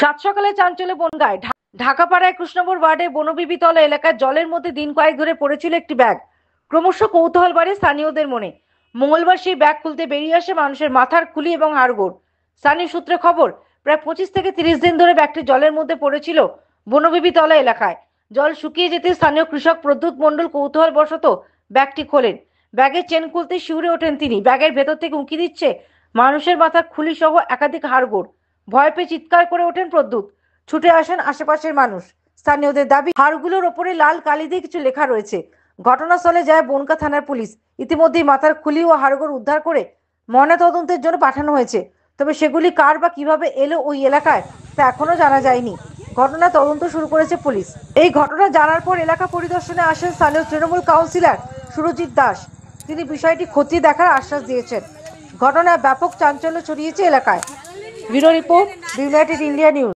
সাত সকালে চাঞ্চল্য বনগাঁয়। ঢাকাপাড়ায় কৃষ্ণনগর ওয়ার্ডে বনবিবিতলা এলাকায় জলের মধ্যে দিন কয়েক ধরে পড়েছিল একটি ব্যাগ। ক্রমশ কৌতূহল বাড়ে স্থানীয়দের মনে। মঙ্গলবার সেই ব্যাগ খুলতে বেরিয়ে আসে মানুষের মাথার খুলি এবং হাড়গোড়। স্থানীয় সূত্রে খবর, প্রায় 25 থেকে 30 দিন ধরে ব্যাগটি জলের মধ্যে পড়েছিল বনবিবিতলা এলাকায়। জল শুকিয়ে যেতে স্থানীয় কৃষক প্রদ্যুৎ মণ্ডল কৌতূহল বশত ব্যাগটি খোলেন। ব্যাগের চেন খুলতে শিউরে ওঠেন তিনি। ব্যাগের ভেতর থেকে উঁকি দিচ্ছে মানুষের মাথার খুলি সহ একাধিক হাড়গোড়। ভয় পেয়ে চিৎকার করে ওঠেন প্রদ্যুৎ। ছুটে আসেন আশেপাশের মানুষ। স্থানীয়দের দাবি, হাড়গুলোর ওপরে লাল কালি দিয়ে কিছু লেখা রয়েছে। ঘটনাস্থলে যায় বনগা থানার পুলিশ। ইতিমধ্যেই মাথার খুলি ও হাড়গোড় উদ্ধার করে ময়নাতদন্তের জন্য পাঠানো হয়েছে। তবে সেগুলি কার বা কিভাবে এলো ওই এলাকায় তা এখনো জানা যায়নি। ঘটনা তদন্ত শুরু করেছে পুলিশ। এই ঘটনা জানার পর এলাকা পরিদর্শনে আসেন স্থানীয় তৃণমূল কাউন্সিলর সুরজিৎ দাস। তিনি বিষয়টি খতিয়ে দেখার আশ্বাস দিয়েছেন। ঘটনায় ব্যাপক চাঞ্চল্য ছড়িয়েছে এলাকায়। Bureau report, United India news.